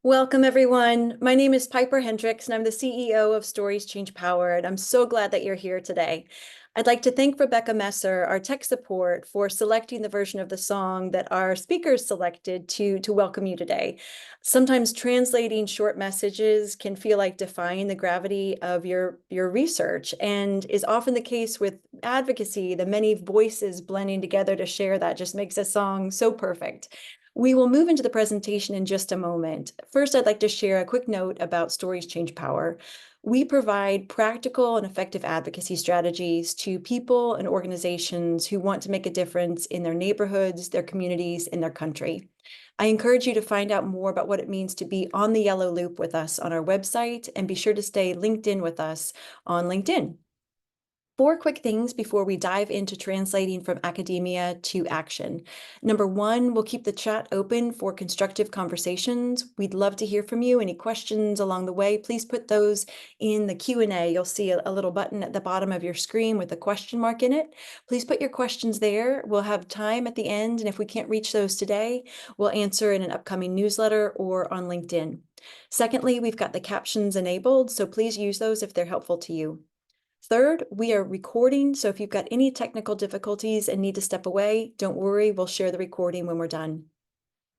Welcome, everyone. My name is Piper Hendricks, and I'm the CEO of Stories Change Power, and I'm so glad that you're here today. I'd like to thank Rebecca Messer, our tech support, for selecting the version of the song that our speakers selected to welcome you today. Sometimes translating short messages can feel like defying the gravity of your research, and is often the case with advocacy. The many voices blending together to share that just makes a song so perfect. We will move into the presentation in just a moment. First, I'd like to share a quick note about Stories Change Power. We provide practical and effective advocacy strategies to people and organizations who want to make a difference in their neighborhoods, their communities, and their country. I encourage you to find out more about what it means to be on the yellow loop with us on our website, and be sure to stay linked in with us on LinkedIn. 4 quick things before we dive into translating from academia to action. Number 1, we'll keep the chat open for constructive conversations. We'd love to hear from you. Any questions along the way, please put those in the Q&A. You'll see a little button at the bottom of your screen with a question mark in it. Please put your questions there. We'll have time at the end, and if we can't reach those today, we'll answer in an upcoming newsletter or on LinkedIn. Secondly, we've got the captions enabled, so please use those if they're helpful to you. Third, we are recording, so if you've got any technical difficulties and need to step away, don't worry, we'll share the recording when we're done.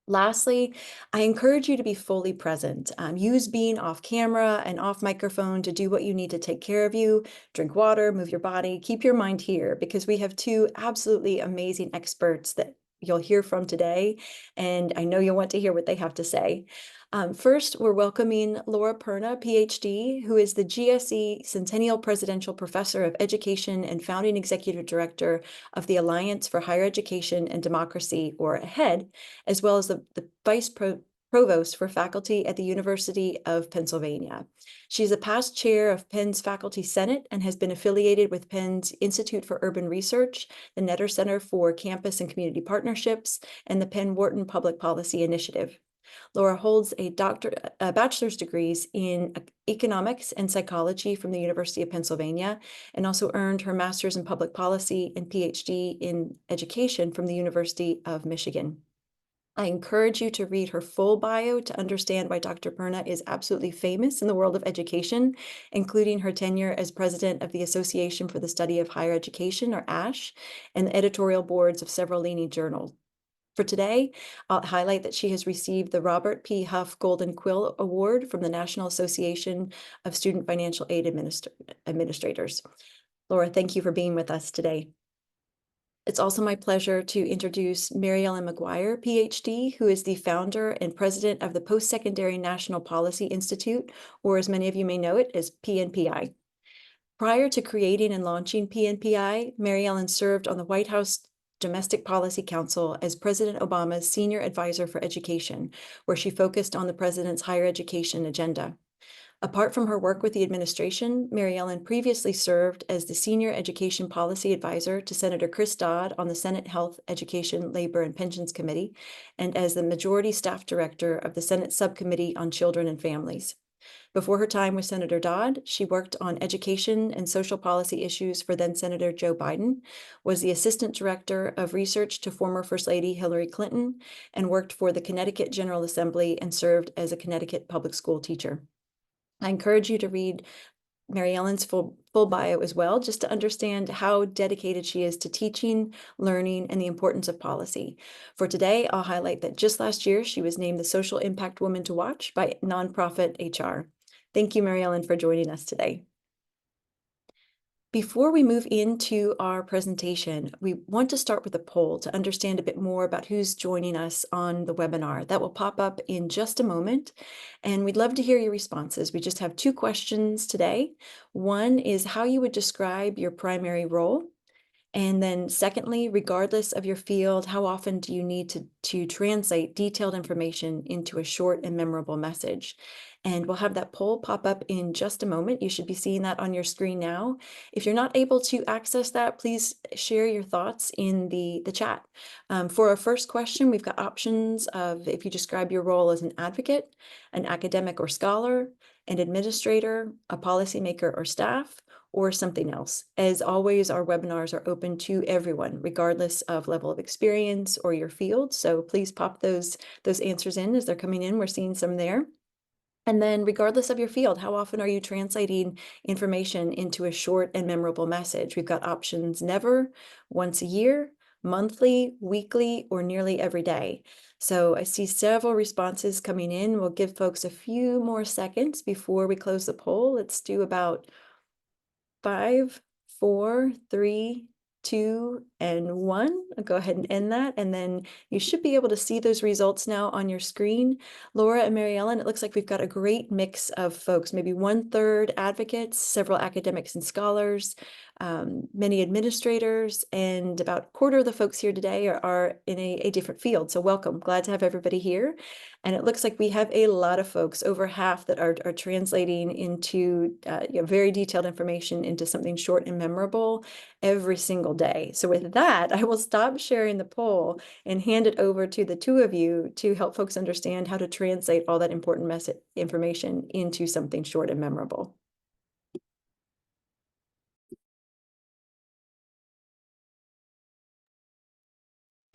Lastly, I encourage you to be fully present. Use being off camera and off microphone to do what you need to take care of you. Drink water, move your body, keep your mind here, because we have 2 absolutely amazing experts that you'll hear from today, and I know you'll want to hear what they have to say. First, we're welcoming Laura Perna, PhD, who is the GSE Centennial Presidential Professor of Education and founding executive director of the Alliance for Higher Education and Democracy, or AHEAD, as well as the Vice Provost for faculty at the University of Pennsylvania. She's a past chair of Penn's Faculty Senate and has been affiliated with Penn's Institute for Urban Research, the Netter Center for Campus and Community Partnerships, and the Penn-Wharton Public Policy Initiative. Laura holds a bachelor's degrees in economics and psychology from the University of Pennsylvania, and also earned her master's in public policy and PhD in education from the University of Michigan. I encourage you to read her full bio to understand why Dr. Perna is absolutely famous in the world of education, including her tenure as president of the Association for the Study of Higher Education, or ASH, and the editorial boards of several leading journals. For today, I'll highlight that she has received the Robert P. Huff Golden Quill Award from the National Association of Student Financial Aid Administrators. Laura, thank you for being with us today. It's also my pleasure to introduce MaryEllen McGuire, PhD, who is the founder and president of the Post-Secondary National Policy Institute, or as many of you may know it as PNPI. Prior to creating and launching PNPI, MaryEllen served on the White House Domestic Policy Council as President Obama's senior advisor for education, where she focused on the president's higher education agenda. Apart from her work with the administration, MaryEllen previously served as the senior education policy advisor to Senator Chris Dodd on the Senate Health, Education, Labor, and Pensions Committee, and as the majority staff director of the Senate Subcommittee on Children and Families. Before her time with Senator Dodd, she worked on education and social policy issues for then-Senator Joe Biden, was the Assistant Director of Research to former First Lady Hillary Clinton, and worked for the Connecticut General Assembly and served as a Connecticut public school teacher. I encourage you to read MaryEllen's full bio as well, just to understand how dedicated she is to teaching, learning, and the importance of policy. For today, I'll highlight that just last year, she was named the Social Impact Woman to Watch by Nonprofit HR. Thank you, MaryEllen, for joining us today. Before we move into our presentation, we want to start with a poll to understand a bit more about who's joining us on the webinar. That will pop up in just a moment, and we'd love to hear your responses. We just have 2 questions today. One is how you would describe your primary role. And then secondly, regardless of your field, how often do you need to translate detailed information into a short and memorable message? And we'll have that poll pop up in just a moment. You should be seeing that on your screen now. If you're not able to access that, please share your thoughts in the chat. For our first question, we've got options of if you describe your role as an advocate, an academic or scholar, an administrator, a policymaker or staff, or something else. As always, our webinars are open to everyone, regardless of level of experience or your field. So please pop those answers in as they're coming in. We're seeing some there. And then regardless of your field, how often are you translating information into a short and memorable message? We've got options never, once a year, monthly, weekly, or nearly every day. So I see several responses coming in. We'll give folks a few more seconds before we close the poll. Let's do about 5, 4, 3, 2, and 1. I'll go ahead and end that, and then you should be able to see those results now on your screen. Laura and MaryEllen, it looks like we've got a great mix of folks, maybe 1/3 advocates, several academics and scholars, many administrators, and about a quarter of the folks here today are in a different field. So welcome, glad to have everybody here. And it looks like we have a lot of folks, over half, that are translating into very detailed information into something short and memorable every single day. So with that, I will stop sharing the poll and hand it over to the two of you to help folks understand how to translate all that important information into something short and memorable.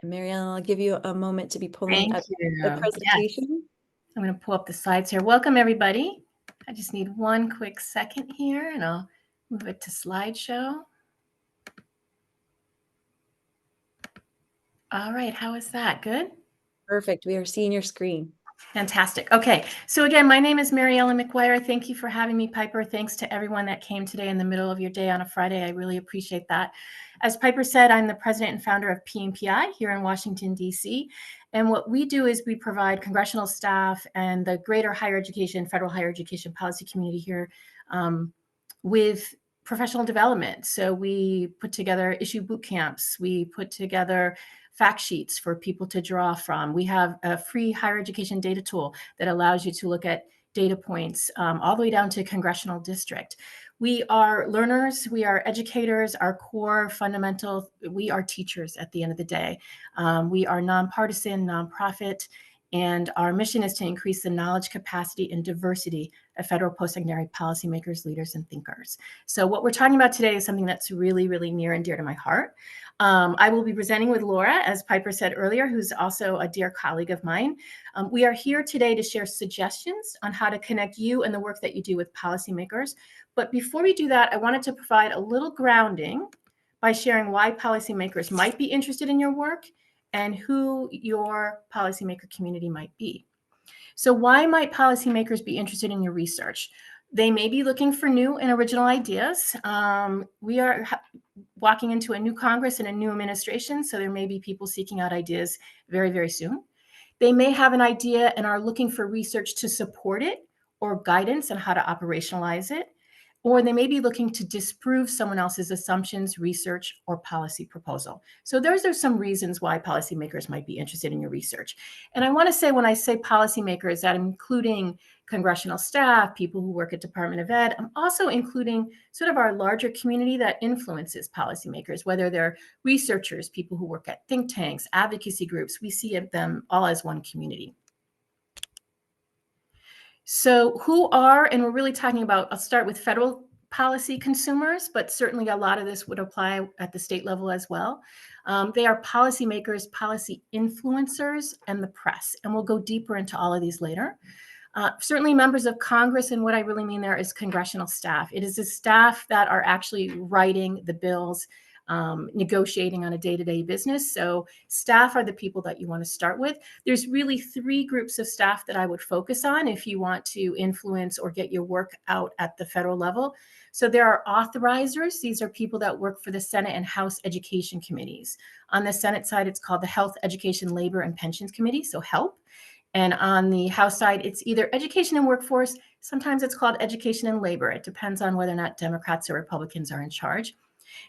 And MaryEllen, I'll give you a moment to be pulling up the presentation. Yes. I'm going to pull up the slides here. Welcome, everybody. I just need one quick second here, and I'll move it to slideshow. All right, how is that? Good? Perfect. We are seeing your screen. Fantastic. Okay, so again, my name is MaryEllen McGuire. Thank you for having me, Piper. Thanks to everyone that came today in the middle of your day on a Friday. I really appreciate that. As Piper said, I'm the president and founder of PMPI here in Washington, D.C. And what we do is we provide congressional staff and the greater higher education, federal higher education policy community here with professional development. So we put together issue boot camps. We put together fact sheets for people to draw from. We have a free higher education data tool that allows you to look at data points all the way down to congressional district. We are learners, we are educators, our core fundamental, we are teachers at the end of the day. We are nonpartisan, nonprofit, and our mission is to increase the knowledge, capacity, and diversity of federal post-secondary policymakers, leaders, and thinkers. So what we're talking about today is something that's really, really near and dear to my heart. I will be presenting with Laura, as Piper said earlier, who's also a dear colleague of mine. We are here today to share suggestions on how to connect you and the work that you do with policymakers. But before we do that, I wanted to provide a little grounding by sharing why policymakers might be interested in your work and who your policymaker community might be. So why might policymakers be interested in your research? They may be looking for new and original ideas. We are walking into a new Congress and a new administration, so there may be people seeking out ideas very, very soon. They may have an idea and are looking for research to support it or guidance on how to operationalize it. Or they may be looking to disprove someone else's assumptions, research, or policy proposal. So those are some reasons why policymakers might be interested in your research. And I want to say, when I say policymakers, that I'm including congressional staff, people who work at Department of Ed. I'm also including sort of our larger community that influences policymakers, whether they're researchers, people who work at think tanks, advocacy groups. We see them all as one community. So who are, and we're really talking about, I'll start with federal policy consumers, but certainly a lot of this would apply at the state level as well. They are policymakers, policy influencers, and the press. And we'll go deeper into all of these later. Certainly members of Congress, and what I really mean there is congressional staff. It is the staff that are actually writing the bills, negotiating on a day-to-day business. So staff are the people that you want to start with. There's really 3 groups of staff that I would focus on if you want to influence or get your work out at the federal level. So there are authorizers. These are people that work for the Senate and House Education Committees. On the Senate side, it's called the Health, Education, Labor, and Pensions Committee, so HELP. And on the House side, it's either Education and Workforce. Sometimes it's called Education and Labor. It depends on whether or not Democrats or Republicans are in charge.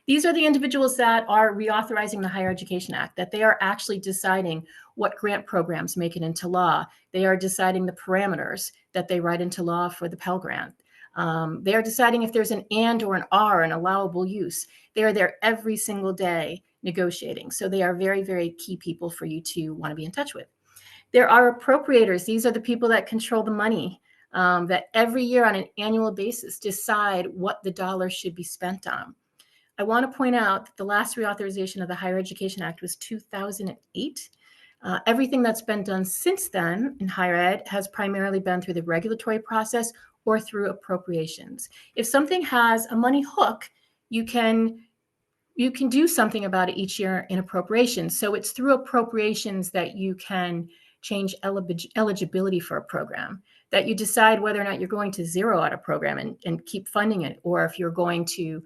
These are the individuals that are reauthorizing the Higher Education Act, that they are actually deciding what grant programs make it into law. They are deciding the parameters that they write into law for the Pell Grant. They are deciding if there's an and or an are, an allowable use. They are there every single day negotiating. So they are very, very key people for you to want to be in touch with. There are appropriators. These are the people that control the money. that every year on an annual basis decide what the dollars should be spent on. I want to point out that the last reauthorization of the Higher Education Act was 2008. Everything that's been done since then in higher ed has primarily been through the regulatory process or through appropriations. If something has a money hook, you can do something about it each year in appropriations. So it's through appropriations that you can change eligibility for a program, that you decide whether or not you're going to zero out a program and keep funding it, or if you're going to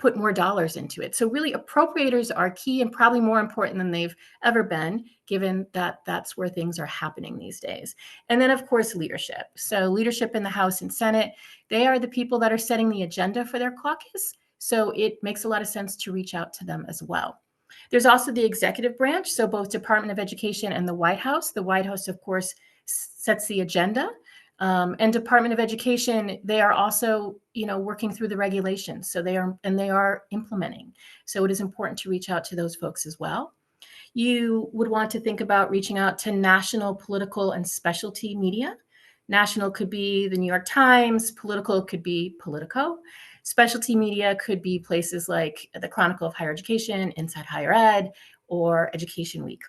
put more dollars into it. So really appropriators are key and probably more important than they've ever been, given that that's where things are happening these days. And then of course, leadership. So leadership in the House and Senate, they are the people that are setting the agenda for their caucus. So it makes a lot of sense to reach out to them as well. There's also the executive branch. So both Department of Education and the White House. The White House, of course, sets the agenda. And Department of Education, they are also, working through the regulations. So they are implementing. So it is important to reach out to those folks as well. You would want to think about reaching out to national, political, and specialty media. National could be the New York Times, political could be Politico. Specialty media could be places like the Chronicle of Higher Education, Inside Higher Ed, or Education Week.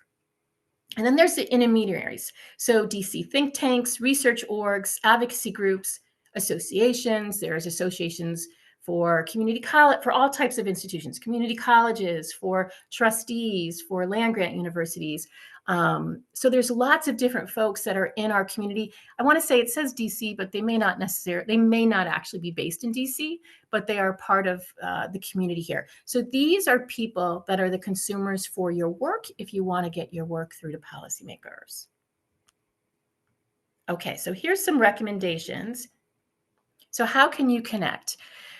And then there's the intermediaries. So DC think tanks, research orgs, advocacy groups, associations. There's associations for community college, for all types of institutions, community colleges, for trustees, for land grant universities. So there's lots of different folks that are in our community. I want to say it says DC, but they may not actually be based in DC, but they are part of the community here. So these are people that are the consumers for your work if you want to get your work through to policymakers. Okay, so here's some recommendations. So how can you connect?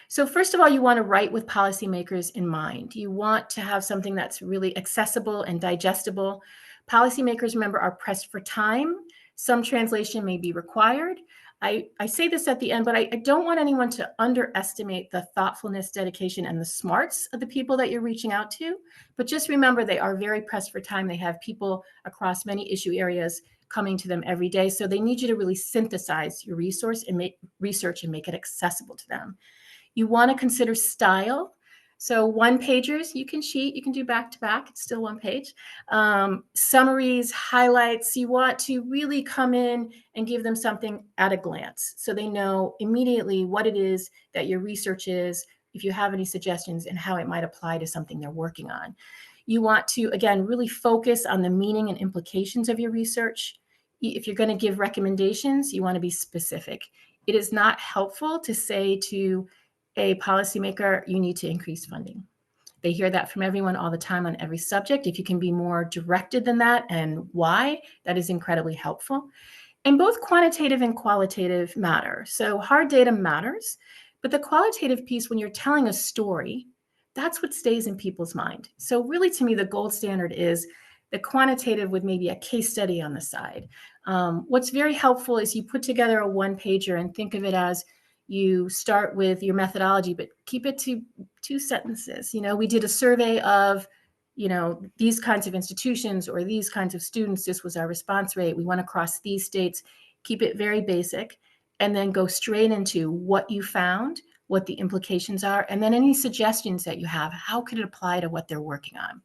So first of all, you want to write with policymakers in mind. You want to have something that's really accessible and digestible. Policymakers, remember, are pressed for time. Some translation may be required. I say this at the end, but I don't want anyone to underestimate the thoughtfulness, dedication, and the smarts of the people that you're reaching out to. But just remember, they are very pressed for time. They have people across many issue areas coming to them every day. So they need you to really synthesize your research and make it accessible to them. You want to consider style. So one pagers, you can cheat, you can do back to back, it's still one page. Summaries, highlights, you want to really come in and give them something at a glance so they know immediately what it is that your research is, if you have any suggestions, and how it might apply to something they're working on. You want to, again, really focus on the meaning and implications of your research. If you're going to give recommendations, you want to be specific. It is not helpful to say to a policymaker, you need to increase funding. They hear that from everyone all the time on every subject. If you can be more directed than that and why, that is incredibly helpful. And both quantitative and qualitative matter. So hard data matters, but the qualitative piece, when you're telling a story, that's what stays in people's mind. So really, to me, the gold standard is the quantitative with maybe a case study on the side. What's very helpful is you put together a one-pager and think of it as you start with your methodology, but keep it to 2 sentences. We did a survey of, these kinds of institutions or these kinds of students. This was our response rate. We went across these states. Keep it very basic, and then go straight into what you found, what the implications are, and then any suggestions that you have. How could it apply to what they're working on?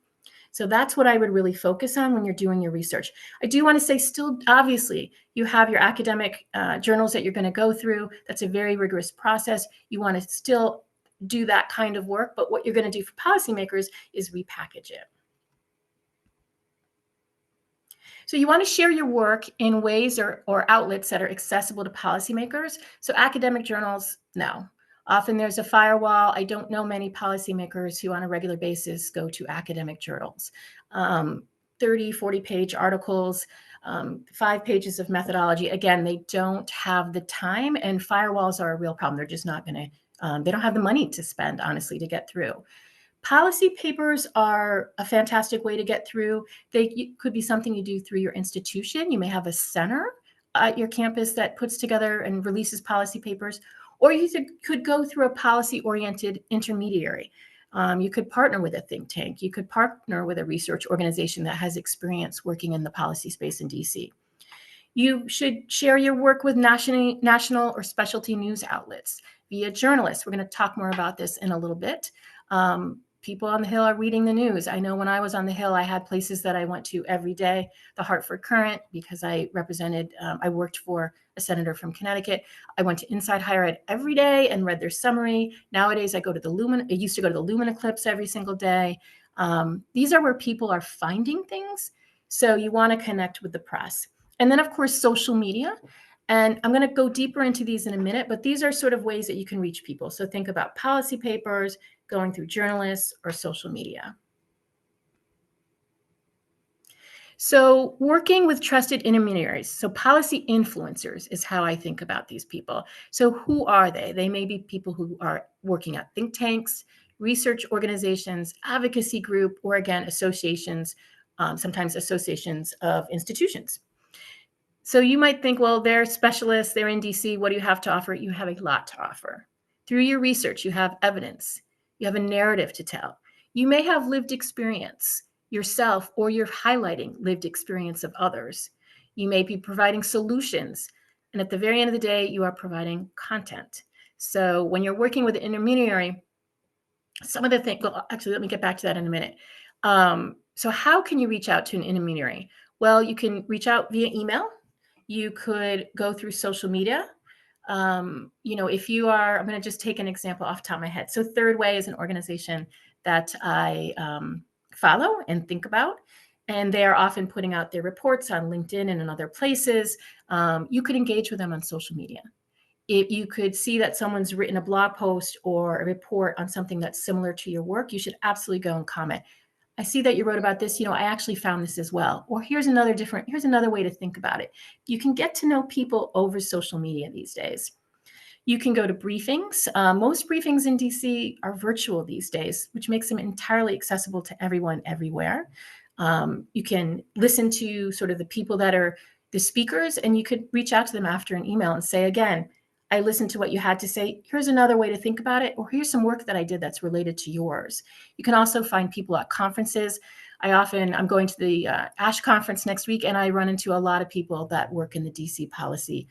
So that's what I would really focus on when you're doing your research. I do want to say, still, obviously, you have your academic journals that you're going to go through. That's a very rigorous process. You want to still do that kind of work, but what you're going to do for policymakers is repackage it. So you want to share your work in ways or outlets that are accessible to policymakers. So academic journals, no. Often there's a firewall. I don't know many policymakers who on a regular basis go to academic journals. 30, 40-page articles, 5 pages of methodology. Again, they don't have the time, and firewalls are a real problem. They're just not going to, they don't have the money to spend, honestly, to get through. Policy papers are a fantastic way to get through. They could be something you do through your institution. You may have a center at your campus that puts together and releases policy papers, or you could go through a policy-oriented intermediary. You could partner with a think tank. You could partner with a research organization that has experience working in the policy space in DC. You should share your work with national or specialty news outlets via journalists. We're going to talk more about this in a little bit. People on the Hill are reading the news. I know when I was on the Hill, I had places that I went to every day. The Hartford Courant, because I worked for a senator from Connecticut. I went to Inside Higher Ed every day and read their summary. Nowadays, I used to go to the Lumina Clips every single day. These are where people are finding things. So you want to connect with the press. And then, of course, social media. And I'm going to go deeper into these in a minute, but these are sort of ways that you can reach people. So think about policy papers, going through journalists, or social media. So working with trusted intermediaries, so policy influencers is how I think about these people. So who are they? They may be people who are working at think tanks, research organizations, advocacy group, or again, associations, sometimes associations of institutions. So you might think, well, they're specialists, they're in DC, what do you have to offer? You have a lot to offer. Through your research, you have evidence, you have a narrative to tell. You may have lived experience yourself, or you're highlighting lived experience of others. You may be providing solutions. And at the very end of the day, you are providing content. So when you're working with an intermediary, some of the things, well, actually, let me get back to that in a minute. So how can you reach out to an intermediary? Well, you can reach out via email. You could go through social media. If you are, I'm going to just take an example off the top of my head. So Third Way is an organization that I follow and think about. And they are often putting out their reports on LinkedIn and in other places. You could engage with them on social media. If you could see that someone's written a blog post or a report on something that's similar to your work, you should absolutely go and comment. I see that you wrote about this. I actually found this as well. Or here's another way to think about it. You can get to know people over social media these days. You can go to briefings. Most briefings in DC are virtual these days, which makes them entirely accessible to everyone everywhere. You can listen to sort of the people that are the speakers, and you could reach out to them after an email and say, again, I listened to what you had to say. Here's another way to think about it, or here's some work that I did that's related to yours. You can also find people at conferences. I'm going to the ASH conference next week, and I run into a lot of people that work in the DC policy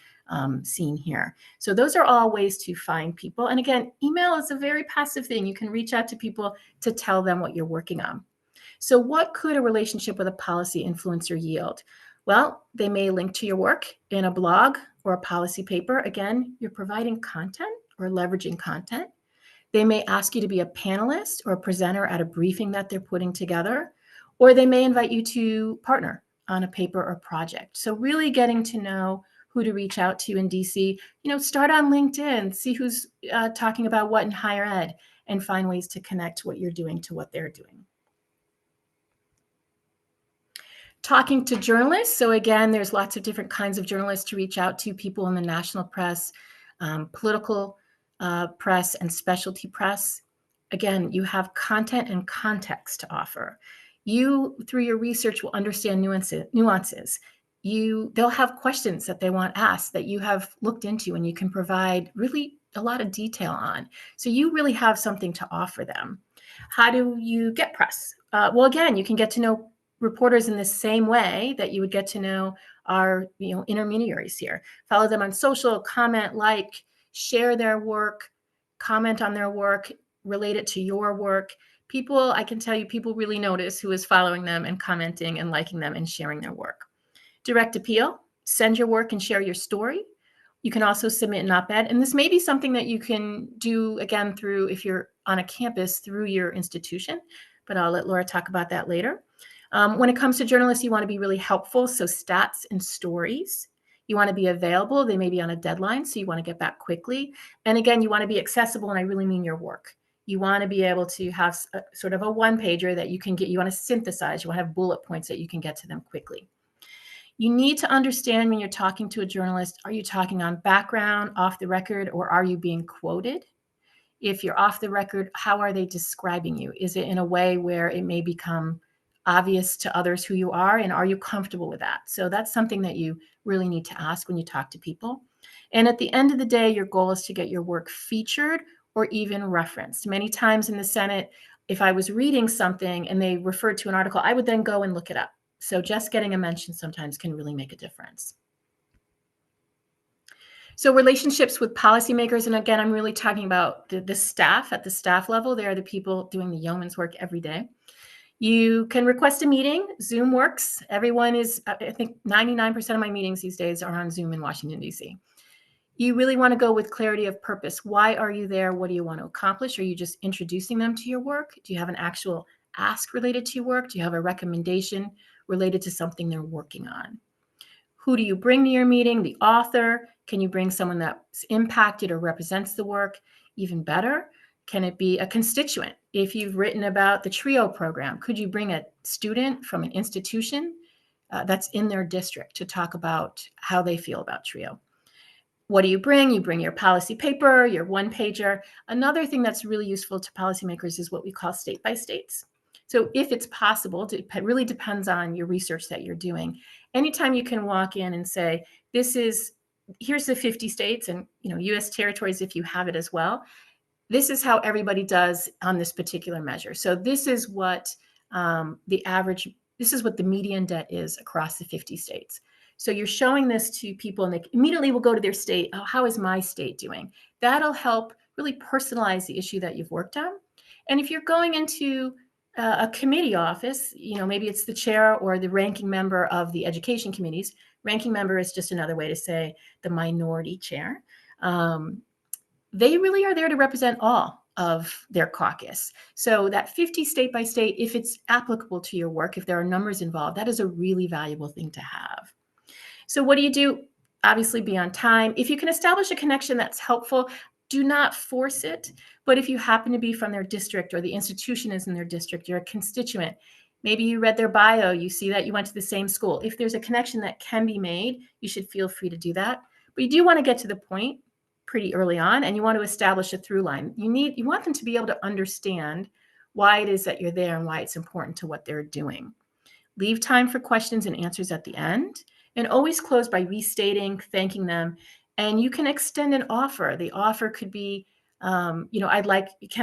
scene here. So those are all ways to find people. And again, email is a very passive thing. You can reach out to people to tell them what you're working on. So what could a relationship with a policy influencer yield? Well, they may link to your work in a blog or a policy paper. Again, you're providing content or leveraging content. They may ask you to be a panelist or a presenter at a briefing that they're putting together, or they may invite you to partner on a paper or project. So really getting to know who to reach out to in DC, start on LinkedIn, see who's talking about what in higher ed, and find ways to connect what you're doing to what they're doing. Talking to journalists. So again, there's lots of different kinds of journalists to reach out to, people in the national press, political press, and specialty press. Again, you have content and context to offer. You, through your research, will understand nuances. They'll have questions that they want asked that you have looked into, and you can provide really a lot of detail on. So you really have something to offer them. How do you get press? Well, again, you can get to know reporters in the same way that you would get to know our intermediaries here. Follow them on social, comment, like, share their work, comment on their work, relate it to your work. I can tell you, people really notice who is following them and commenting and liking them and sharing their work. Direct appeal, send your work and share your story. You can also submit an op-ed, and this may be something that you can do again through, if you're on a campus, through your institution, but I'll let Laura talk about that later. When it comes to journalists, you want to be really helpful. So stats and stories. You want to be available. They may be on a deadline, so you want to get back quickly. And again, you want to be accessible, and I really mean your work. You want to be able to have sort of a one-pager that you can get. You want to synthesize. You want to have bullet points that you can get to them quickly. You need to understand when you're talking to a journalist, are you talking on background, off the record, or are you being quoted? If you're off the record, how are they describing you? Is it in a way where it may become obvious to others who you are, and are you comfortable with that? So that's something that you really need to ask when you talk to people. And at the end of the day, your goal is to get your work featured or even referenced. Many times in the Senate, if I was reading something and they referred to an article, I would then go and look it up. So just getting a mention sometimes can really make a difference. So relationships with policymakers, and again, I'm really talking about the staff at the staff level. They are the people doing the yeoman's work every day. You can request a meeting. Zoom works. Everyone is, I think 99% of my meetings these days are on Zoom in Washington, D.C. You really want to go with clarity of purpose. Why are you there? What do you want to accomplish? Are you just introducing them to your work? Do you have an actual ask related to your work? Do you have a recommendation related to something they're working on? Who do you bring to your meeting? The author? Can you bring someone that's impacted or represents the work? Even better, can it be a constituent? If you've written about the TRIO program, could you bring a student from an institution that's in their district to talk about how they feel about TRIO? What do you bring? You bring your policy paper, your one pager. Another thing that's really useful to policymakers is what we call state by states. So if it's possible, it really depends on your research that you're doing. Anytime you can walk in and say, here's the 50 states and US territories if you have it as well. This is how everybody does on this particular measure. So this is what this is what the median debt is across the 50 states. So you're showing this to people and they immediately will go to their state. Oh, how is my state doing? That'll help really personalize the issue that you've worked on. And if you're going into a committee office, maybe it's the chair or the ranking member of the education committees. Ranking member is just another way to say the minority chair. They really are there to represent all of their caucus. So that 50 state by state, if it's applicable to your work, if there are numbers involved, that is a really valuable thing to have. So what do you do? Obviously be on time. If you can establish a connection that's helpful, do not force it. But if you happen to be from their district or the institution is in their district, you're a constituent, maybe you read their bio, you see that you went to the same school. If there's a connection that can be made, you should feel free to do that. But you do want to get to the point pretty early on, and you want to establish a through line. You want them to be able to understand why it is that you're there and why it's important to what they're doing. Leave time for questions and answers at the end, and always close by restating, thanking them. And you can extend an offer. The offer could be, can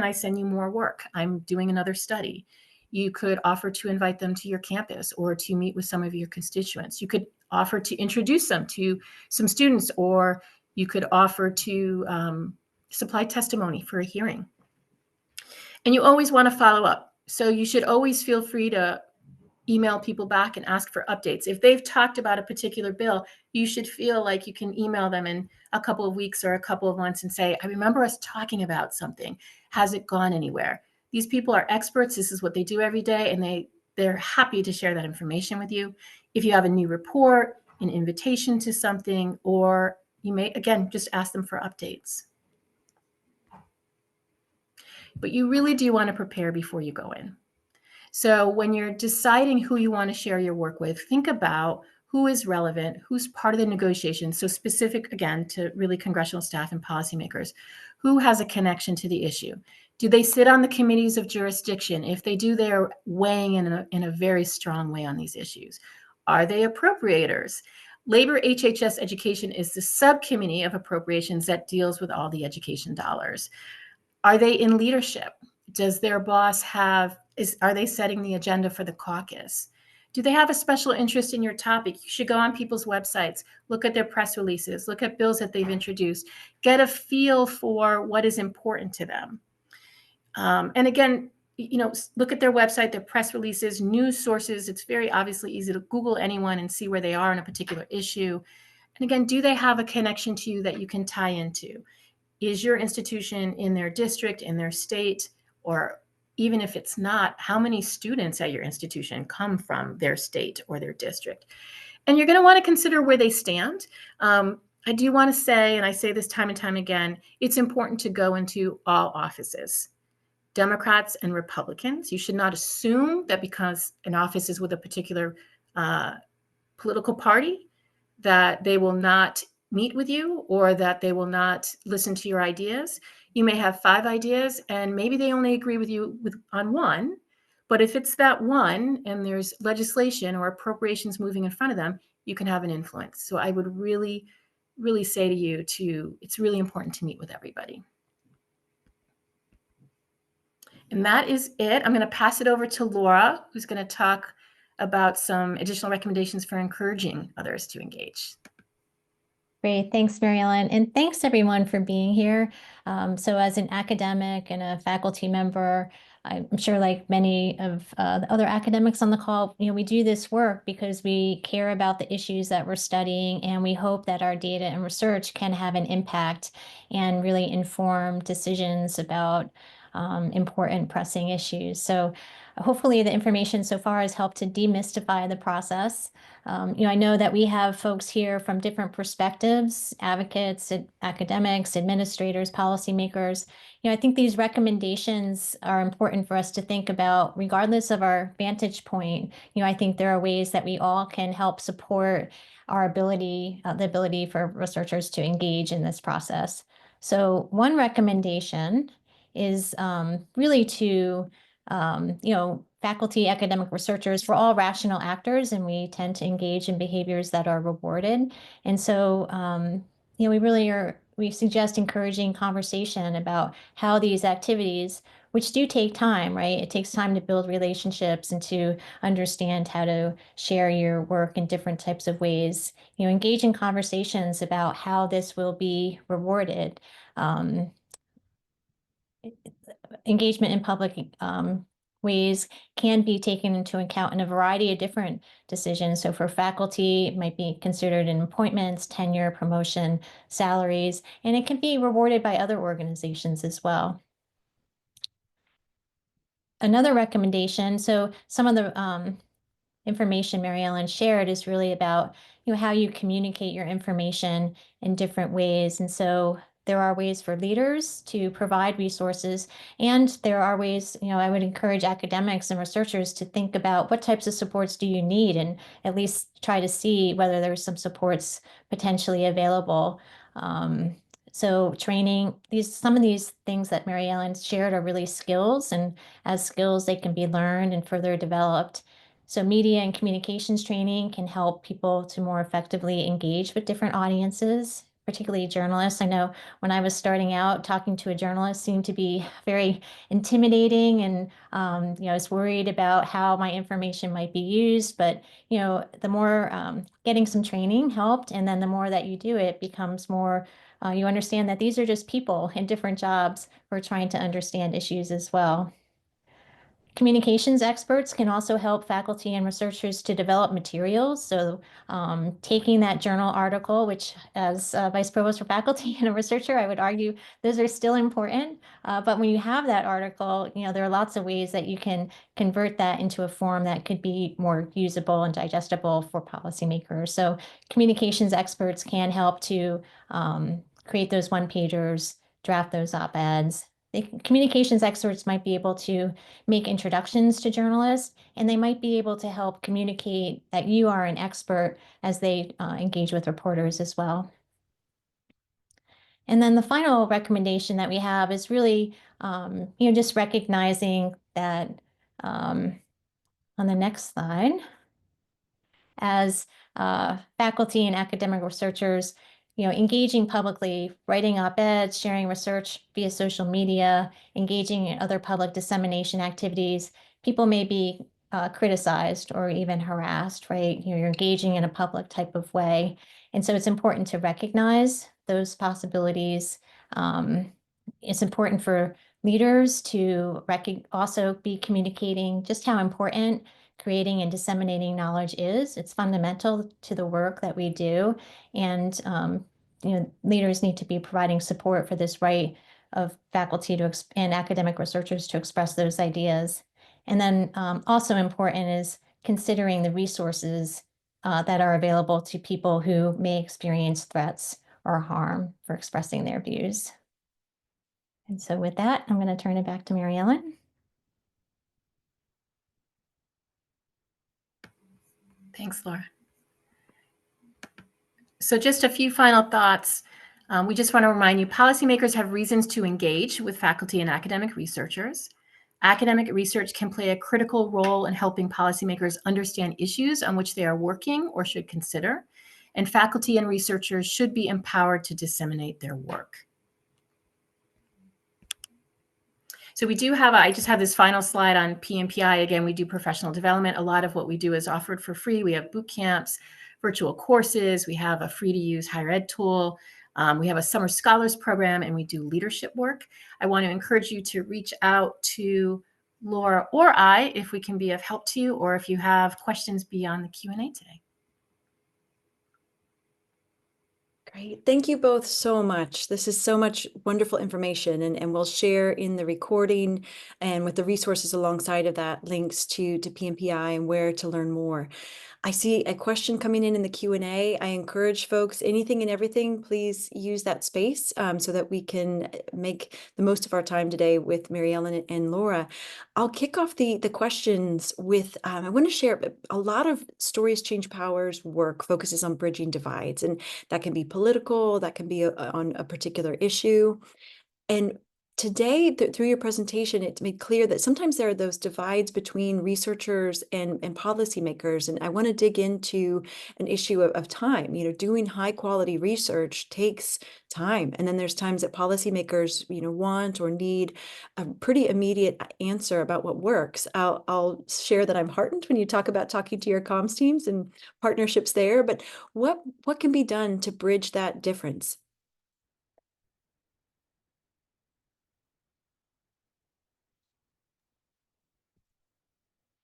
I send you more work? I'm doing another study. You could offer to invite them to your campus or to meet with some of your constituents. You could offer to introduce them to some students, or you could offer to supply testimony for a hearing. And you always want to follow up. So you should always feel free to email people back and ask for updates. If they've talked about a particular bill, you should feel like you can email them in a couple of weeks or a couple of months and say, I remember us talking about something. Has it gone anywhere? These people are experts. This is what they do every day, and they're happy to share that information with you. If you have a new report, an invitation to something, or you may, again, just ask them for updates. But you really do want to prepare before you go in. So when you're deciding who you want to share your work with, think about who is relevant, who's part of the negotiation. So specific, again, to really congressional staff and policymakers, who has a connection to the issue? Do they sit on the committees of jurisdiction? If they do, they are weighing in a very strong way on these issues. Are they appropriators? Labor HHS Education is the subcommittee of appropriations that deals with all the education dollars. Are they in leadership? Does their boss are they setting the agenda for the caucus? Do they have a special interest in your topic? You should go on people's websites, look at their press releases, look at bills that they've introduced, get a feel for what is important to them. And again, look at their website, their press releases, news sources. It's very obviously easy to Google anyone and see where they are on a particular issue. And again, do they have a connection to you that you can tie into? Is your institution in their district, in their state, or even if it's not, how many students at your institution come from their state or their district? And you're going to want to consider where they stand. I do want to say, and I say this time and time again, it's important to go into all offices, Democrats and Republicans. You should not assume that because an office is with a particular political party that they will not meet with you or that they will not listen to your ideas. You may have 5 ideas and maybe they only agree with you on one, but if it's that one and there's legislation or appropriations moving in front of them, you can have an influence. So I would really, really say to you it's really important to meet with everybody. And that is it. I'm going to pass it over to Laura, who's going to talk about some additional recommendations for encouraging others to engage. Great. Thanks, MaryEllen. And thanks everyone for being here. So as an academic and a faculty member, I'm sure like many of the other academics on the call, we do this work because we care about the issues that we're studying, and we hope that our data and research can have an impact and really inform decisions about important pressing issues. So hopefully the information so far has helped to demystify the process. I know that we have folks here from different perspectives, advocates, academics, administrators, policymakers. I think these recommendations are important for us to think about regardless of our vantage point. I think there are ways that we all can help support our ability, the ability for researchers to engage in this process. So one recommendation is really to faculty, academic researchers, we're all rational actors, and we tend to engage in behaviors that are rewarded. And so, we suggest encouraging conversation about how these activities, which do take time, right? It takes time to build relationships and to understand how to share your work in different types of ways. Engage in conversations about how this will be rewarded. Engagement in public ways can be taken into account in a variety of different decisions. So for faculty, it might be considered in appointments, tenure, promotion, salaries, and it can be rewarded by other organizations as well. Another recommendation, so some of the information MaryEllen shared is really about how you communicate your information in different ways. And so there are ways for leaders to provide resources, and there are ways, I would encourage academics and researchers to think about what types of supports do you need, and at least try to see whether there's some supports potentially available. So training, some of these things that MaryEllen shared are really skills, and as skills, they can be learned and further developed. So media and communications training can help people to more effectively engage with different audiences, particularly journalists. I know when I was starting out, talking to a journalist seemed to be very intimidating, and I was worried about how my information might be used. But the more getting some training helped, and then the more that you do it becomes more. You understand that these are just people in different jobs who are trying to understand issues as well. Communications experts can also help faculty and researchers to develop materials. So taking that journal article, which as Vice Provost for faculty and a researcher, I would argue those are still important. But when you have that article, there are lots of ways that you can convert that into a form that could be more usable and digestible for policymakers. So communications experts can help to create those one-pagers, draft those op-eds. Communications experts might be able to make introductions to journalists, and they might be able to help communicate that you are an expert as they engage with reporters as well. And then the final recommendation that we have is really, just recognizing that on the next slide, as faculty and academic researchers, engaging publicly, writing op-eds, sharing research via social media, engaging in other public dissemination activities, people may be criticized or even harassed, right? You're engaging in a public type of way. And so it's important to recognize those possibilities. It's important for leaders to also be communicating just how important creating and disseminating knowledge is. It's fundamental to the work that we do. And leaders need to be providing support for this right of faculty and academic researchers to express those ideas. And then also important is considering the resources that are available to people who may experience threats or harm for expressing their views. And so with that, I'm going to turn it back to MaryEllen. Thanks, Laura. So just a few final thoughts. We just want to remind you, policymakers have reasons to engage with faculty and academic researchers. Academic research can play a critical role in helping policymakers understand issues on which they are working or should consider, and faculty and researchers should be empowered to disseminate their work. So we do have, I just have this final slide on PMPI. Again, we do professional development. A lot of what we do is offered for free. We have boot camps, virtual courses. We have a free to use higher ed tool. We have a summer scholars program, and we do leadership work. I want to encourage you to reach out to Laura or I if we can be of help to you, or if you have questions beyond the Q&A today. Great. Thank you both so much. This is so much wonderful information, and we'll share in the recording and with the resources alongside of that links to PMPI and where to learn more. I see a question coming in the Q&A. I encourage folks, anything and everything, please use that space so that we can make the most of our time today with MaryEllen and Laura. I'll kick off the questions with, I want to share a lot of Stories Change Power's work focuses on bridging divides, and that can be political, that can be on a particular issue. And today, through your presentation, it made clear that sometimes there are those divides between researchers and policymakers. And I want to dig into an issue of time. Doing high quality research takes time. And then there's times that policymakers, want or need a pretty immediate answer about what works. I'll share that I'm heartened when you talk about talking to your comms teams and partnerships there. But what can be done to bridge that difference?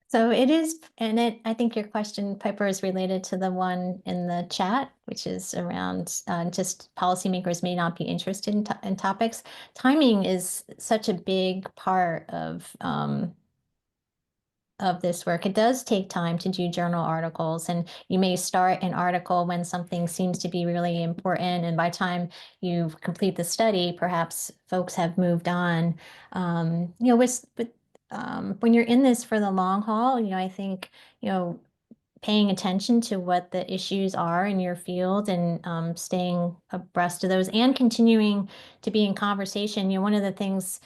So it is, and I think your question, Piper, is related to the one in the chat, which is around just policymakers may not be interested in topics. Timing is such a big part of this work. It does take time to do journal articles, and you may start an article when something seems to be really important, and by the time you complete the study, perhaps folks have moved on. When you're in this for the long haul, I think, paying attention to what the issues are in your field and staying abreast of those and continuing to be in conversation. One of the things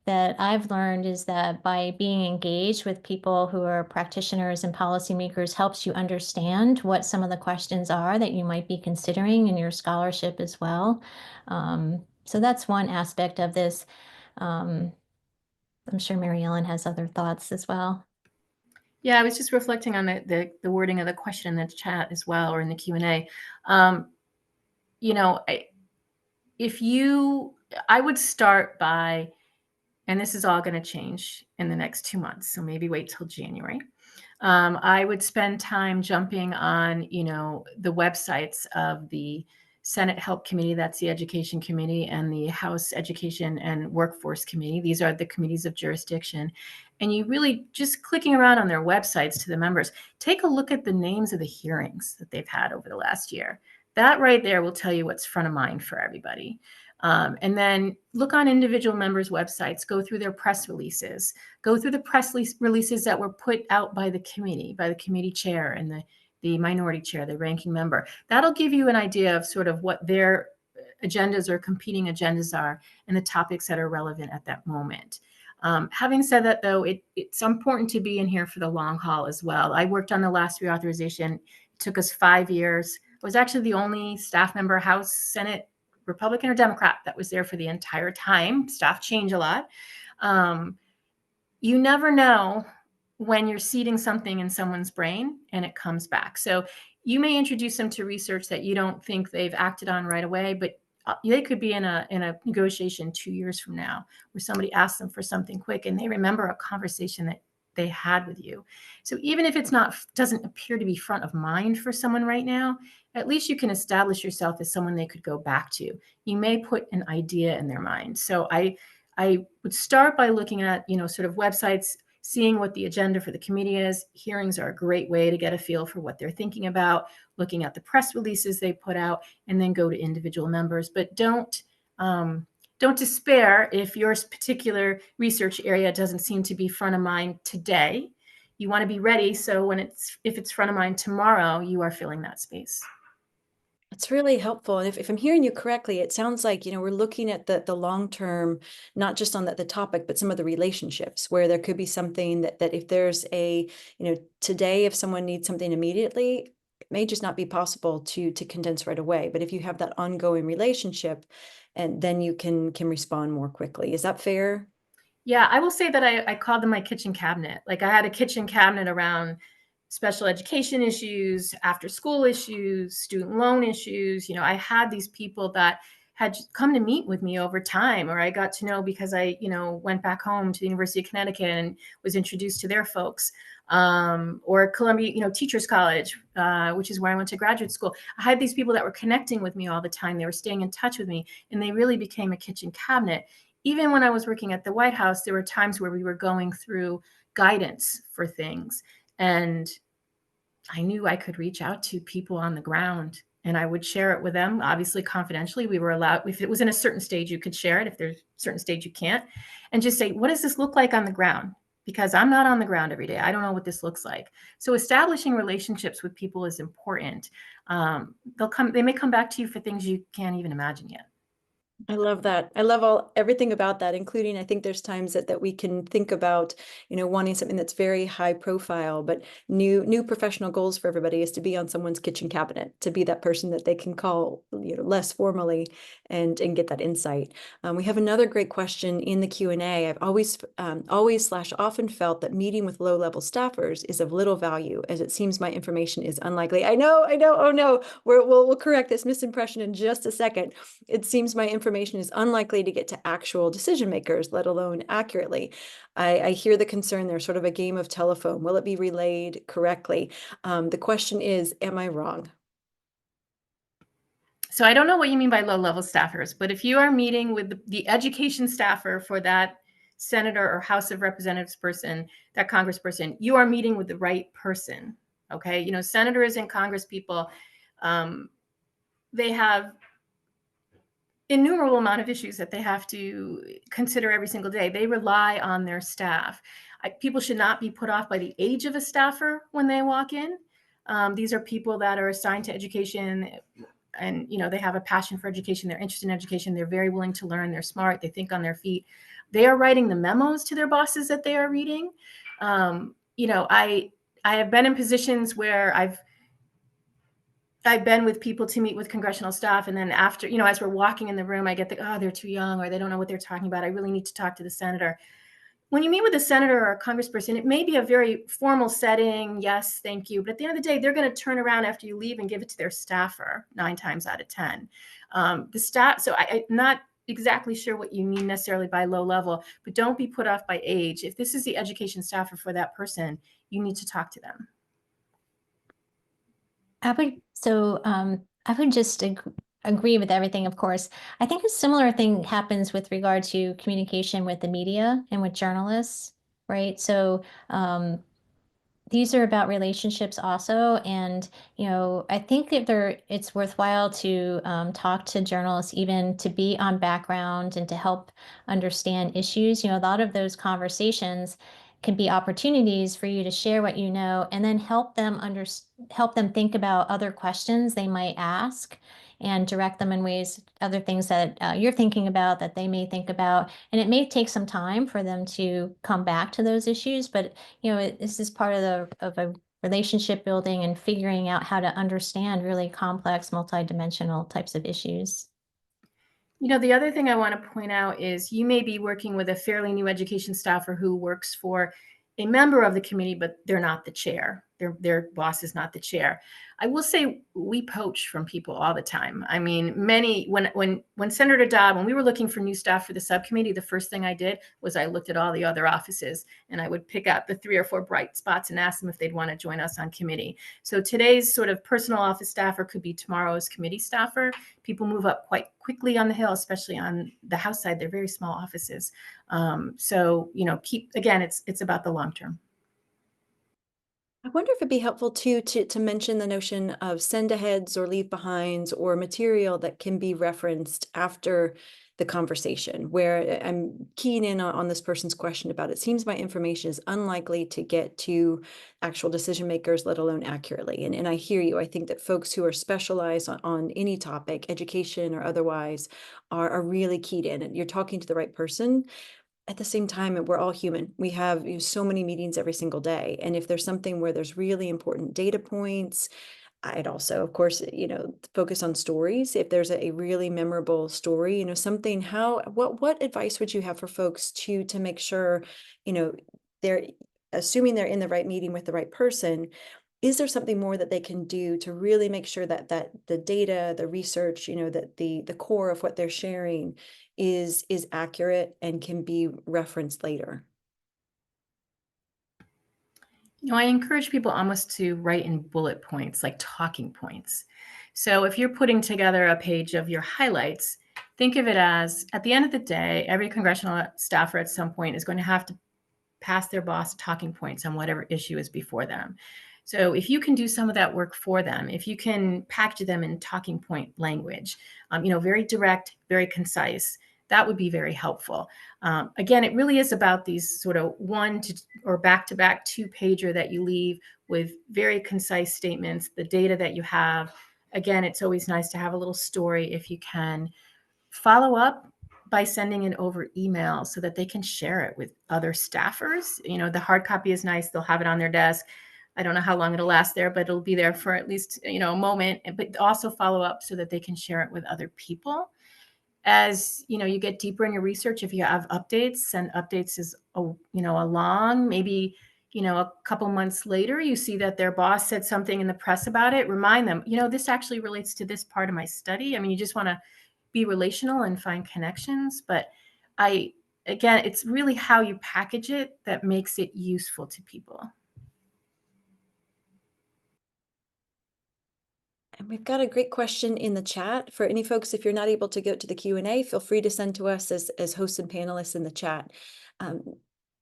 that I've learned is that by being engaged with people who are practitioners and policymakers helps you understand what some of the questions are that you might be considering in your scholarship as well. So that's one aspect of this. I'm sure MaryEllen has other thoughts as well. Yeah, I was just reflecting on the wording of the question in the chat as well, or in the Q&A. I would start by, and this is all going to change in the next 2 months, so maybe wait till January. I would spend time jumping on, the websites of the Senate Help Committee, that's the Education Committee, and the House Education and Workforce Committee. These are the committees of jurisdiction. And you really just clicking around on their websites to the members, take a look at the names of the hearings that they've had over the last year. That right there will tell you what's front of mind for everybody. And then look on individual members' websites, go through their press releases, go through the press releases that were put out by the committee chair and the minority chair, the ranking member. That'll give you an idea of sort of what their agendas or competing agendas are and the topics that are relevant at that moment. Having said that, though, it's important to be in here for the long haul as well. I worked on the last reauthorization. It took us 5 years. I was actually the only staff member, House, Senate, Republican or Democrat, that was there for the entire time. Staff change a lot. You never know when you're seeding something in someone's brain and it comes back. So you may introduce them to research that you don't think they've acted on right away, but they could be in a negotiation 2 years from now where somebody asks them for something quick and they remember a conversation that they had with you. So even if doesn't appear to be front of mind for someone right now, at least you can establish yourself as someone they could go back to. You may put an idea in their mind. So I would start by looking at, sort of websites, seeing what the agenda for the committee is. Hearings are a great way to get a feel for what they're thinking about, looking at the press releases they put out, and then go to individual members. But don't despair if your particular research area doesn't seem to be front of mind today. You want to be ready so if it's front of mind tomorrow, you are filling that space. It's really helpful. And if I'm hearing you correctly, it sounds like, we're looking at the long term, not just on the topic, but some of the relationships where there could be something that if there's today, if someone needs something immediately, it may just not be possible to condense right away. But if you have that ongoing relationship, and then you can respond more quickly. Is that fair? Yeah, I will say that I called them my kitchen cabinet. Like I had a kitchen cabinet around special education issues, after school issues, student loan issues. I had these people that had come to meet with me over time, or I got to know because I, went back home to the University of Connecticut and was introduced to their folks, or Columbia, Teachers College, which is where I went to graduate school. I had these people that were connecting with me all the time. They were staying in touch with me, and they really became a kitchen cabinet. Even when I was working at the White House, there were times where we were going through guidance for things, and I knew I could reach out to people on the ground, and I would share it with them, obviously confidentially. We were allowed, if it was in a certain stage, you could share it. If there's a certain stage, you can't. And just say, what does this look like on the ground? Because I'm not on the ground every day. I don't know what this looks like. So establishing relationships with people is important. They may come back to you for things you can't even imagine yet. I love that. I love everything about that, including I think there's times that we can think about, wanting something that's very high profile, but new professional goals for everybody is to be on someone's kitchen cabinet, to be that person that they can call, less formally and get that insight. We have another great question in the Q&A. I've always often felt that meeting with low-level staffers is of little value, as it seems my information is unlikely. I know. Oh no, we'll correct this misimpression in just a second. It seems my information is unlikely to get to actual decision makers, let alone accurately. I hear the concern there's sort of a game of telephone. Will it be relayed correctly? The question is, am I wrong? So I don't know what you mean by low-level staffers, but if you are meeting with the education staffer for that senator or House of Representatives person, that congressperson, you are meeting with the right person. Okay. Senators and congress people, they have innumerable amount of issues that they have to consider every single day. They rely on their staff. People should not be put off by the age of a staffer when they walk in. These are people that are assigned to education, and they have a passion for education. They're interested in education. They're very willing to learn. They're smart. They think on their feet. They are writing the memos to their bosses that they are reading. I have been in positions where I've been with people to meet with congressional staff, and then after, as we're walking in the room, I get they're too young, or they don't know what they're talking about. I really need to talk to the senator. When you meet with a senator or a congressperson, it may be a very formal setting. Yes, thank you. But at the end of the day, they're going to turn around after you leave and give it to their staffer 9 times out of 10. The staff. So I'm not exactly sure what you mean necessarily by low level, but don't be put off by age. If this is the education staffer for that person, you need to talk to them. I would just agree with everything, of course. I think a similar thing happens with regard to communication with the media and with journalists, right? So these are about relationships also, and I think that it's worthwhile to talk to journalists, even to be on background and to help understand issues. A lot of those conversations can be opportunities for you to share what you know, and then help them think about other questions they might ask, and direct them in ways, other things that you're thinking about that they may think about. And it may take some time for them to come back to those issues, but this is part of a relationship building and figuring out how to understand really complex, multidimensional types of issues. The other thing I want to point out is you may be working with a fairly new education staffer who works for a member of the committee, but they're not the chair. Their boss is not the chair. I will say we poach from people all the time. I mean, when Senator Dodd, when we were looking for new staff for the subcommittee, the first thing I did was I looked at all the other offices, and I would pick out the 3 or 4 bright spots and ask them if they'd want to join us on committee. So today's sort of personal office staffer could be tomorrow's committee staffer. People move up quite quickly on the Hill, especially on the House side. They're very small offices. So it's about the long term. I wonder if it'd be helpful too to mention the notion of send-aheads or leave-behinds or material that can be referenced after the conversation, where I'm keying in on this person's question about it seems my information is unlikely to get to actual decision makers, let alone accurately. And I hear you. I think that folks who are specialized on any topic, education or otherwise, are really keyed in, and you're talking to the right person. At the same time, we're all human. We have so many meetings every single day. And if there's something where there's really important data points, I'd also, of course, focus on stories. If there's a really memorable story, something, what advice would you have for folks to make sure, they're assuming they're in the right meeting with the right person, is there something more that they can do to really make sure that the data, the research, that the core of what they're sharing is accurate and can be referenced later? I encourage people almost to write in bullet points, like talking points. So if you're putting together a page of your highlights, think of it as, at the end of the day, every congressional staffer at some point is going to have to pass their boss talking points on whatever issue is before them. So if you can do some of that work for them, if you can package them in talking point language, very direct, very concise, that would be very helpful. Again, it really is about these sort of one to or back-to-back two-pager that you leave with very concise statements, the data that you have. Again, it's always nice to have a little story if you can. Follow up by sending it over email so that they can share it with other staffers. The hard copy is nice. They'll have it on their desk. I don't know how long it'll last there, but it'll be there for at least, a moment, but also follow up so that they can share it with other people. As you get deeper in your research, if you have updates, send updates as along. Maybe a couple months later, you see that their boss said something in the press about it. Remind them, this actually relates to this part of my study. I mean, you just want to be relational and find connections, but again, it's really how you package it that makes it useful to people. And we've got a great question in the chat. For any folks, if you're not able to go to the Q&A, feel free to send to us as hosts and panelists in the chat.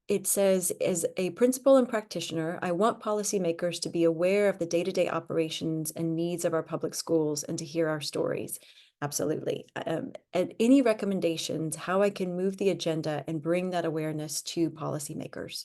It says, as a principal and practitioner, I want policymakers to be aware of the day-to-day operations and needs of our public schools and to hear our stories. Absolutely. And any recommendations how I can move the agenda and bring that awareness to policymakers?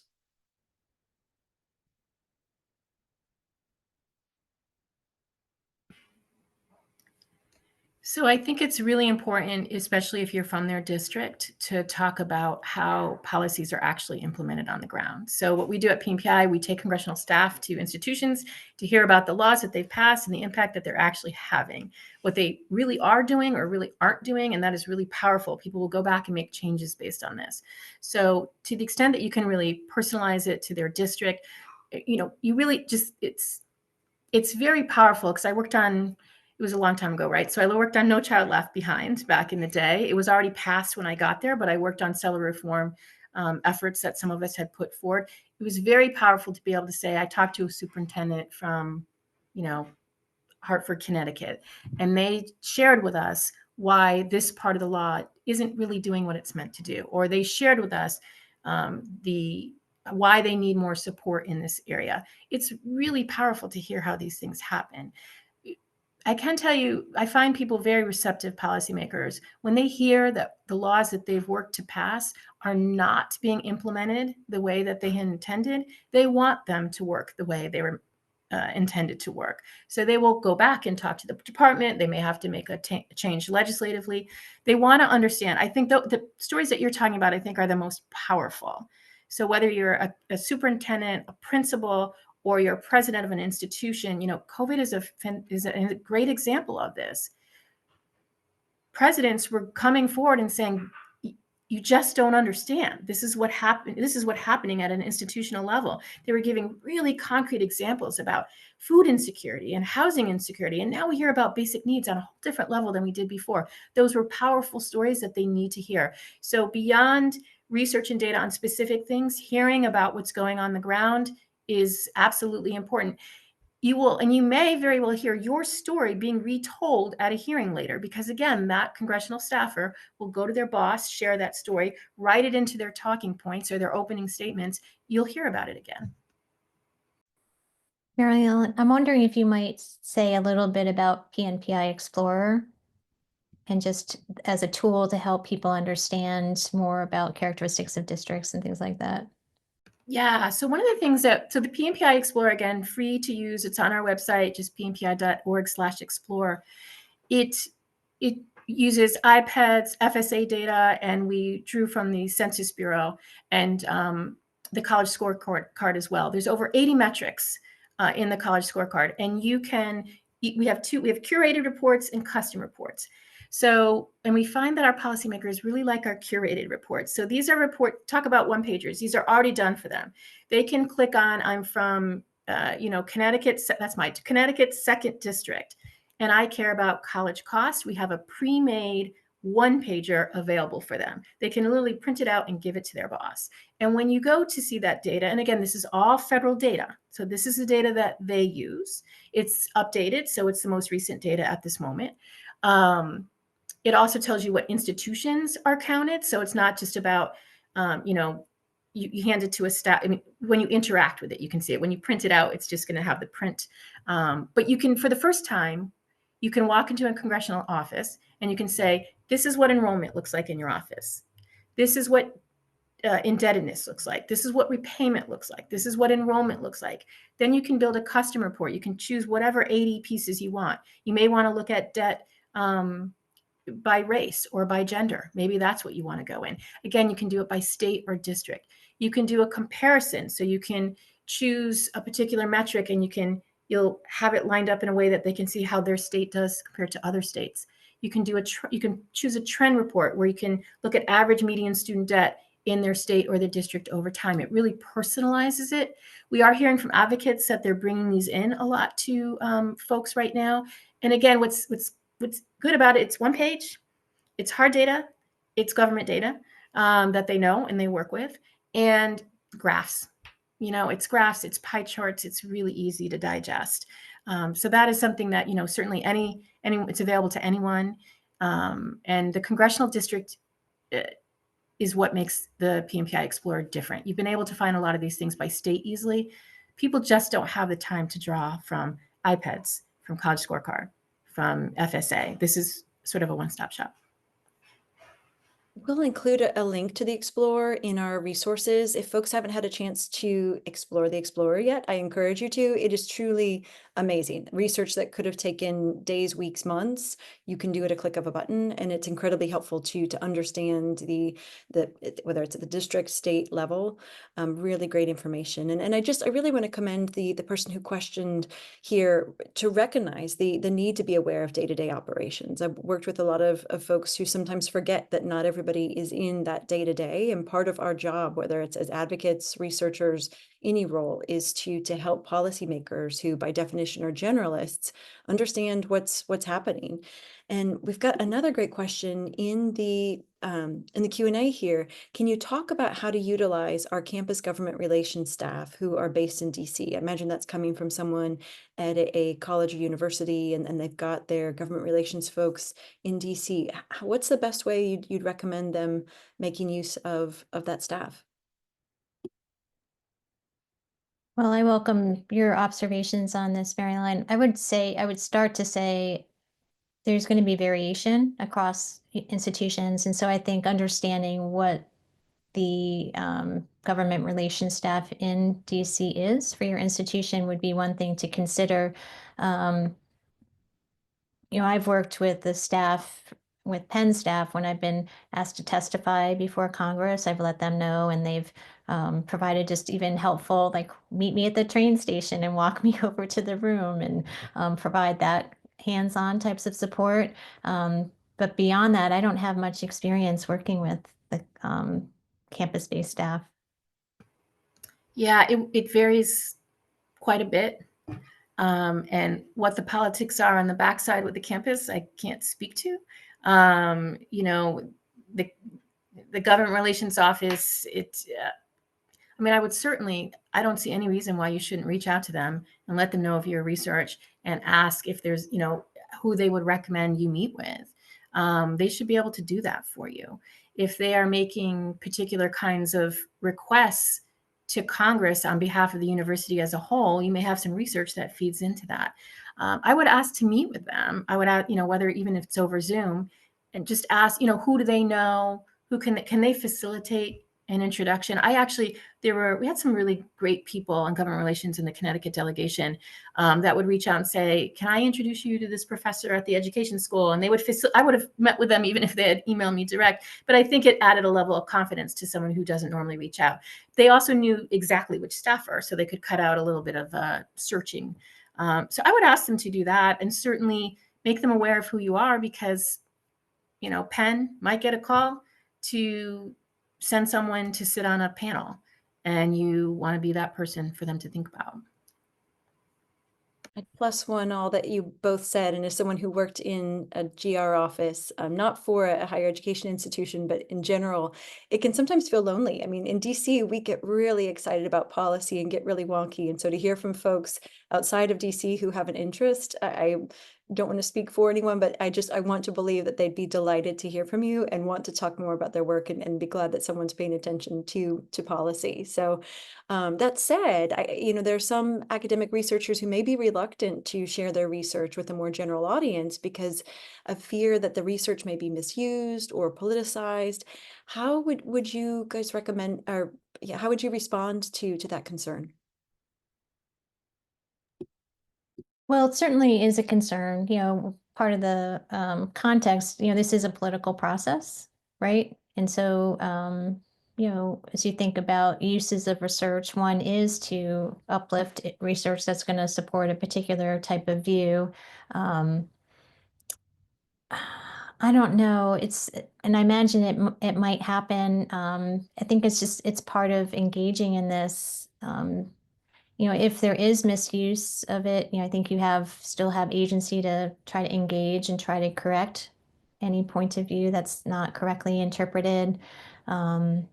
So I think it's really important, especially if you're from their district, to talk about how policies are actually implemented on the ground. So what we do at PMPI, we take congressional staff to institutions to hear about the laws that they've passed and the impact that they're actually having, what they really are doing or really aren't doing, and that is really powerful. People will go back and make changes based on this. So to the extent that you can really personalize it to their district, you really just, it's very powerful because I worked on, it was a long time ago, right? So I worked on No Child Left Behind back in the day. It was already passed when I got there, but I worked on several reform efforts that some of us had put forward. It was very powerful to be able to say, I talked to a superintendent from, Hartford, Connecticut, and they shared with us why this part of the law isn't really doing what it's meant to do. Or they shared with us why they need more support in this area. It's really powerful to hear how these things happen. I can tell you, I find people very receptive policymakers when they hear that the laws that they've worked to pass are not being implemented the way that they had intended. They want them to work the way they were intended to work. So they will go back and talk to the department. They may have to make a change legislatively. They want to understand. I think the stories that you're talking about, I think, are the most powerful. So whether you're a superintendent, a principal, or you're president of an institution, COVID is a great example of this. Presidents were coming forward and saying, you just don't understand. This is what happened. This is what's happening at an institutional level. They were giving really concrete examples about food insecurity and housing insecurity. And now we hear about basic needs on a whole different level than we did before. Those were powerful stories that they need to hear. So beyond research and data on specific things, hearing about what's going on the ground is absolutely important. You may very well hear your story being retold at a hearing later, because again, that congressional staffer will go to their boss, share that story, write it into their talking points or their opening statements. You'll hear about it again. MaryEllen, I'm wondering if you might say a little bit about PNPI Explorer and just as a tool to help people understand more about characteristics of districts and things like that. Yeah, so one of the things so the PNPI Explorer, again, free to use. It's on our website, just pnpi.org/explore. It uses iPads, FSA data, and we drew from the Census Bureau and the College Scorecard as well. There's over 80 metrics in the College Scorecard, and we have curated reports and custom reports. So, and we find that our policymakers really like our curated reports. So these are talk about one-pagers. These are already done for them. They can click on, I'm from Connecticut, that's my Connecticut 2nd District, and I care about college costs. We have a pre-made one-pager available for them. They can literally print it out and give it to their boss. And when you go to see that data, and again, this is all federal data, so this is the data that they use. It's updated, so it's the most recent data at this moment. It also tells you what institutions are counted, so it's not just about, you hand it to a staff. I mean, when you interact with it, you can see it. When you print it out, it's just going to have the print. But you can, for the first time, you can walk into a congressional office and you can say, this is what enrollment looks like in your office. This is what indebtedness looks like. This is what repayment looks like. This is what enrollment looks like. Then you can build a custom report. You can choose whatever 80 pieces you want. You may want to look at debt by race or by gender. Maybe that's what you want to go in. Again, you can do it by state or district. You can do a comparison. So you can choose a particular metric and you'll have it lined up in a way that they can see how their state does compared to other states. You can you can choose a trend report where you can look at average median student debt in their state or their district over time. It really personalizes it. We are hearing from advocates that they're bringing these in a lot to folks right now. And again, what's good about it, it's one page, it's hard data, it's government data that they know and they work with, and graphs. It's graphs, it's pie charts, it's really easy to digest. So that is something that, certainly it's available to anyone. And the congressional district is what makes the PMPI Explorer different. You've been able to find a lot of these things by state easily. People just don't have the time to draw from iPads, from College Scorecard, from FSA. This is sort of a one-stop shop. We'll include a link to the Explorer in our resources. If folks haven't had a chance to explore the Explorer yet, I encourage you to. It is truly amazing. Research that could have taken days, weeks, months, you can do at a click of a button, and it's incredibly helpful to understand whether it's at the district, state level. Really great information. And I really want to commend the person who questioned here to recognize the need to be aware of day-to-day operations. I've worked with a lot of folks who sometimes forget that not everybody is in that day-to-day, and part of our job, whether it's as advocates, researchers, any role, is to help policymakers who by definition are generalists understand what's happening. And we've got another great question in the Q&A here. Can you talk about how to utilize our campus government relations staff who are based in DC? I imagine that's coming from someone at a college or university, and they've got their government relations folks in DC. What's the best way you'd recommend them making use of that staff? Well, I welcome your observations on this, MaryEllen. I would start to say there's going to be variation across institutions. And so I think understanding what the government relations staff in DC is for your institution would be one thing to consider. I've worked with the staff, with Penn staff, when I've been asked to testify before Congress. I've let them know, and they've provided just even helpful, like, meet me at the train station and walk me over to the room and provide that hands-on types of support. But beyond that, I don't have much experience working with the campus-based staff. Yeah, it varies quite a bit. And what the politics are on the backside with the campus, I can't speak to. The government relations office, I don't see any reason why you shouldn't reach out to them and let them know of your research and ask if there's, who they would recommend you meet with. They should be able to do that for you. If they are making particular kinds of requests to Congress on behalf of the university as a whole, you may have some research that feeds into that. I would ask to meet with them. I would ask, whether even if it's over Zoom, and just ask, who do they know? Who can they facilitate an introduction? We had some really great people on government relations in the Connecticut delegation that would reach out and say, can I introduce you to this professor at the education school? And I would have met with them even if they had emailed me direct, but I think it added a level of confidence to someone who doesn't normally reach out. They also knew exactly which staffer, so they could cut out a little bit of searching. So I would ask them to do that, and certainly make them aware of who you are, because, Penn might get a call to send someone to sit on a panel, and you want to be that person for them to think about. I'd plus one all that you both said, and as someone who worked in a GR office, not for a higher education institution, but in general, it can sometimes feel lonely. I mean, in DC, we get really excited about policy and get really wonky. And so to hear from folks outside of DC who have an interest, I don't want to speak for anyone, but I want to believe that they'd be delighted to hear from you and want to talk more about their work and be glad that someone's paying attention to policy. So that said, there's some academic researchers who may be reluctant to share their research with a more general audience because of fear that the research may be misused or politicized. How would you guys recommend, or yeah, how would you respond to that concern? Well, it certainly is a concern, part of the context, this is a political process, right? And so, as you think about uses of research, one is to uplift research that's going to support a particular type of view. Um, I don't know. And I imagine it might happen. I think it's part of engaging in this. If there is misuse of it, I think you still have agency to try to engage and try to correct any point of view that's not correctly interpreted. Um,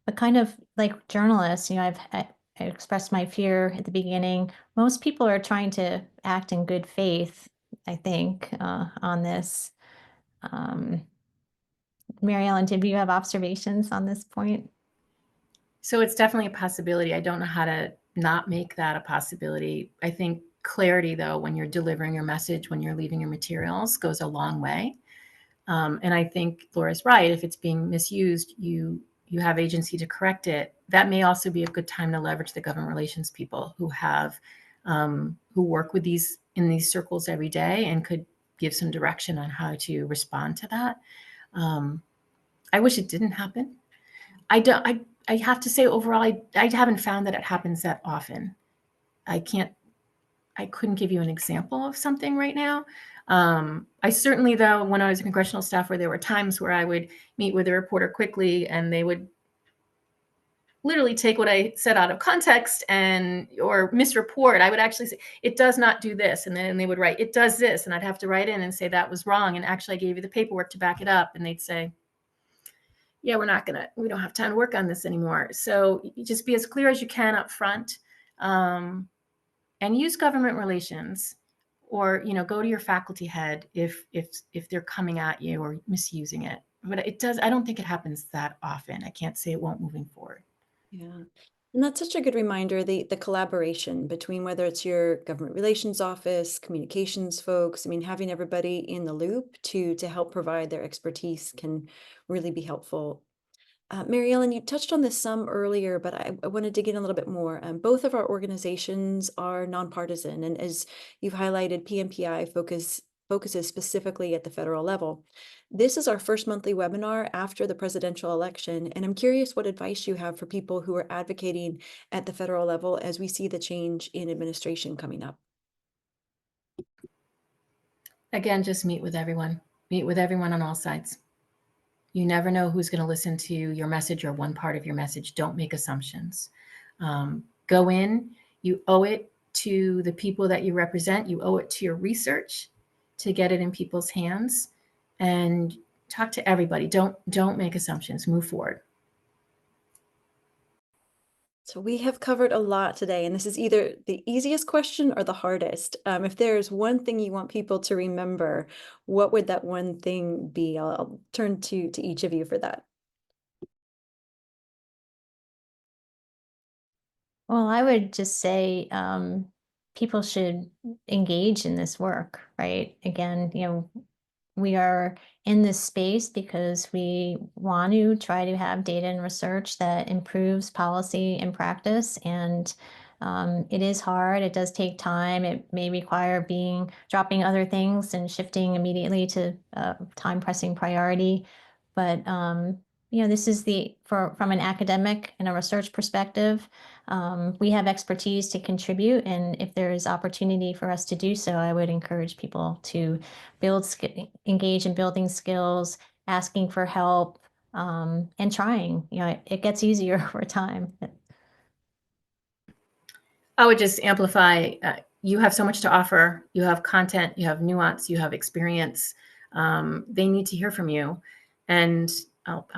but kind of like journalists, I expressed my fear at the beginning. Most people are trying to act in good faith, I think, on this. Um, MaryEllen, did you have observations on this point? So it's definitely a possibility. I don't know how to not make that a possibility. I think clarity, though, when you're delivering your message, when you're leaving your materials, goes a long way. And I think Laura's right. If it's being misused, you have agency to correct it. That may also be a good time to leverage the government relations people who have who work with in these circles every day and could give some direction on how to respond to that. I wish it didn't happen. I have to say overall, I haven't found that it happens that often. I couldn't give you an example of something right now. I certainly, though, when I was a congressional staffer, there were times where I would meet with a reporter quickly and they would literally take what I said out of context or misreport. I would actually say, it does not do this. And then they would write, it does this. And I'd have to write in and say that was wrong. And actually I gave you the paperwork to back it up. And they'd say, yeah, we don't have time to work on this anymore. So you just be as clear as you can up front, and use government relations, or, go to your faculty head if they're coming at you or misusing it. But I don't think it happens that often. I can't say it won't moving forward. Yeah. And that's such a good reminder, the collaboration between whether it's your government relations office, communications folks. I mean, having everybody in the loop to help provide their expertise can really be helpful. MaryEllen, you touched on this some earlier, but I want to dig in a little bit more. Both of our organizations are nonpartisan, and as you've highlighted, PMPI focuses specifically at the federal level. This is our first monthly webinar after the presidential election, and I'm curious what advice you have for people who are advocating at the federal level as we see the change in administration coming up. Again, just meet with everyone. Meet with everyone on all sides. You never know who's going to listen to your message or one part of your message. Don't make assumptions. Go in. You owe it to the people that you represent. You owe it to your research to get it in people's hands, and talk to everybody. Don't make assumptions. Move forward. So we have covered a lot today, and this is either the easiest question or the hardest. If there's one thing you want people to remember, what would that one thing be? I'll turn to each of you for that. Well, I would just say people should engage in this work, right? Again, we are in this space because we want to try to have data and research that improves policy and practice. And it is hard. It does take time. It may require dropping other things and shifting immediately to time pressing priority. But this is from an academic and a research perspective. We have expertise to contribute, and if there is opportunity for us to do so, I would encourage people to engage in building skills, asking for help, and trying. It gets easier over time. I would just amplify, you have so much to offer. You have content, you have nuance, you have experience. They need to hear from you. And I'll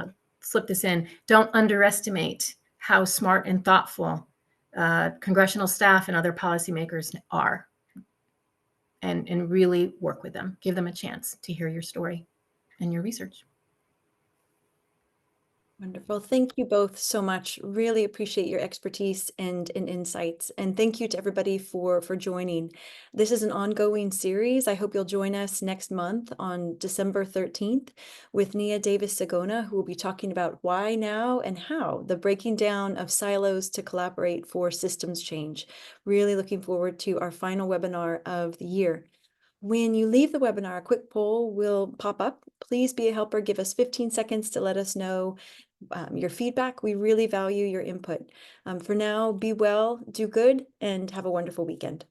slip this in. Don't underestimate how smart and thoughtful congressional staff and other policymakers are. And really work with them. Give them a chance to hear your story and your research. Wonderful. Thank you both so much. Really appreciate your expertise and insights. And thank you to everybody for joining. This is an ongoing series. I hope you'll join us next month on December 13th with Nia Davis-Sagona, who will be talking about why now and how, the breaking down of silos to collaborate for systems change. Really looking forward to our final webinar of the year. When you leave the webinar, a quick poll will pop up. Please be a helper. Give us 15 seconds to let us know your feedback. We really value your input. For now, be well, do good, and have a wonderful weekend.